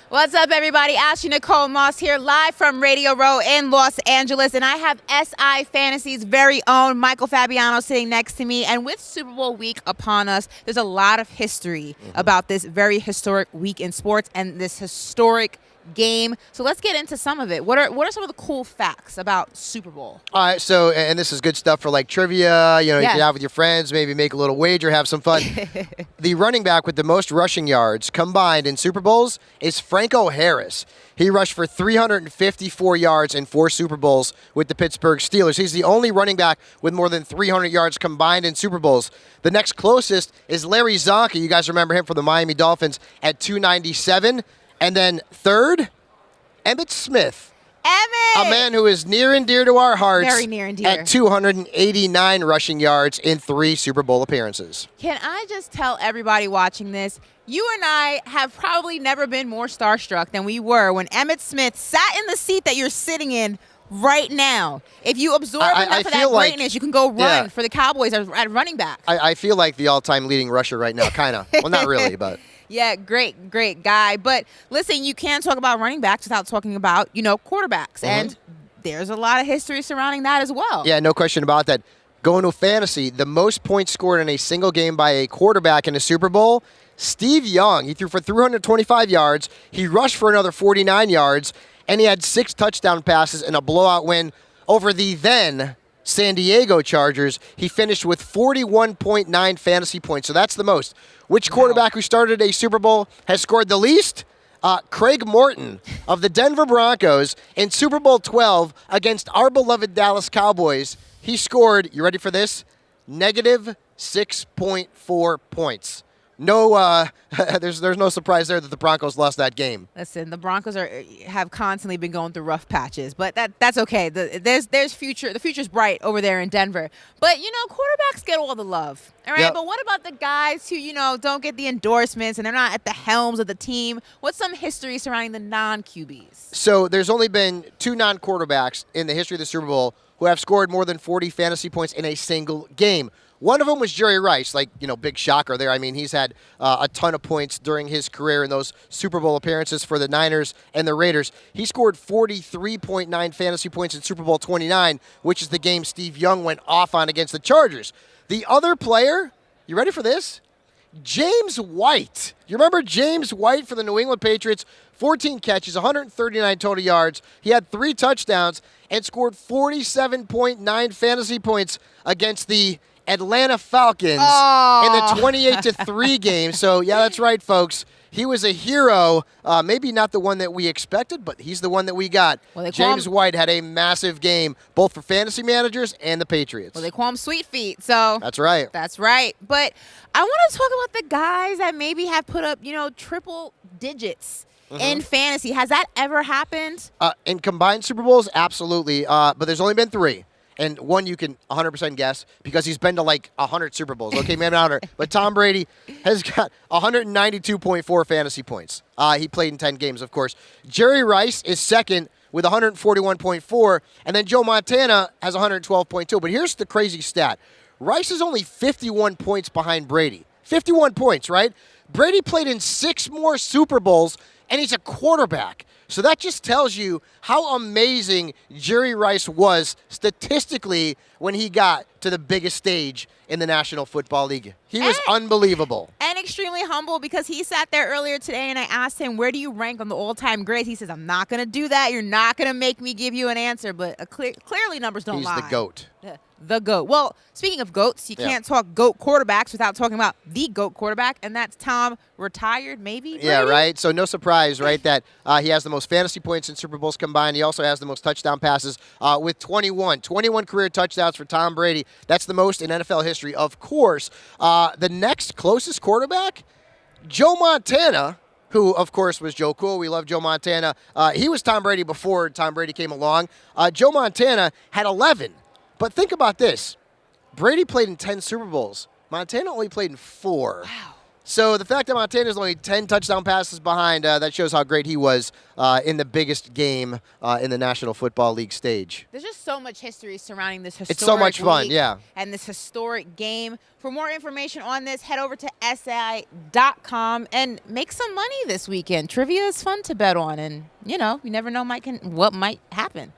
What's up, everybody? Ashley Nicole Moss here, live from Radio Row in Los Angeles. And I have SI Fantasy's very own Michael Fabiano sitting next to me. And with Super Bowl week upon us, there's a lot of history about this very historic week in sports and this historic game. So let's get into some of it. What are some of the cool facts about Super Bowl? All right, so, and this is good stuff for like trivia, you can have with your friends, maybe make a little wager, have some fun. The running back with the most rushing yards combined in Super Bowls is Franco Harris. He rushed for 354 yards in 4 Super Bowls with the Pittsburgh Steelers. He's the only running back with more than 300 yards combined in Super Bowls. The next closest is Larry Zonka. You guys remember him from the Miami Dolphins at 297. And then third, Emmitt Smith. Emmitt! A man who is near and dear to our hearts. Very near and dear. At 289 rushing yards in 3 Super Bowl appearances. Can I just tell everybody watching this, you and I have probably never been more starstruck than we were when Emmitt Smith sat in the seat that you're sitting in right now. If you absorb enough of that greatness, you can go run for the Cowboys at running back. I feel like the all-time leading rusher right now, kind of. Well, not really, but... Yeah, great guy. But listen, you can't talk about running backs without talking about, quarterbacks. And there's a lot of history surrounding that as well. Yeah, no question about that. Going to fantasy, the most points scored in a single game by a quarterback in a Super Bowl, Steve Young. He threw for 325 yards. He rushed for another 49 yards. And he had 6 touchdown passes in a blowout win over the then San Diego Chargers. He finished with 41.9 fantasy points, so that's the most. Which quarterback who started a Super Bowl has scored the least? Craig Morton of the Denver Broncos in Super Bowl 12 against our beloved Dallas Cowboys. He scored, you ready for this? Negative 6.4 points. No, there's no surprise there that the Broncos lost that game. Listen, the Broncos have constantly been going through rough patches, but that's okay. There's future. The future's bright over there in Denver. But quarterbacks get all the love, all right. Yep. But what about the guys who don't get the endorsements and they're not at the helms of the team? What's some history surrounding the non-QBs? So there's only been 2 non-quarterbacks in the history of the Super Bowl who have scored more than 40 fantasy points in a single game. One of them was Jerry Rice, big shocker there. I mean, he's had a ton of points during his career in those Super Bowl appearances for the Niners and the Raiders. He scored 43.9 fantasy points in Super Bowl 29, which is the game Steve Young went off on against the Chargers. The other player, you ready for this? James White. You remember James White for the New England Patriots? 14 catches, 139 total yards. He had 3 touchdowns and scored 47.9 fantasy points against the Atlanta Falcons in the 28-3 game. So, yeah, that's right, folks. He was a hero. Maybe not the one that we expected, but he's the one that we got. Well, James White had a massive game, both for fantasy managers and the Patriots. Well, they call him Sweet Feet, so. That's right. That's right. But I want to talk about the guys that maybe have put up, triple digits in fantasy. Has that ever happened? In combined Super Bowls, absolutely. But there's only been 3. And one you can 100% guess because he's been to 100 Super Bowls. Okay, maybe not 100. But Tom Brady has got 192.4 fantasy points. He played in 10 games, of course. Jerry Rice is second with 141.4. And then Joe Montana has 112.2. But here's the crazy stat. Rice is only 51 points behind Brady. 51 points, right? Brady played in 6 more Super Bowls, and he's a quarterback. So that just tells you how amazing Jerry Rice was statistically when he got to the biggest stage in the National Football League. He was unbelievable. And extremely humble because he sat there earlier today and I asked him, where do you rank on the all-time greats? He says, I'm not going to do that. You're not going to make me give you an answer. But clearly numbers don't lie. He's the GOAT. The GOAT. Well, speaking of GOATs, you can't talk GOAT quarterbacks without talking about the GOAT quarterback, and that's Tom, retired maybe? Brady? Yeah, right? So no surprise, right, that he has the most fantasy points in Super Bowls combined. He also has the most touchdown passes with 21. 21 career touchdowns for Tom Brady. That's the most in NFL history, of course. The next closest quarterback, Joe Montana, who, of course, was Joe Cool. We love Joe Montana. He was Tom Brady before Tom Brady came along. Joe Montana had 11. But think about this. Brady played in 10 Super Bowls. Montana only played in 4. Wow. So the fact that Montana's only 10 touchdown passes behind, that shows how great he was in the biggest game in the National Football League stage. There's just so much history surrounding this historic It's so much fun, week yeah. and this historic game. For more information on this, head over to SI.com and make some money this weekend. Trivia is fun to bet on, and, you never know what might happen.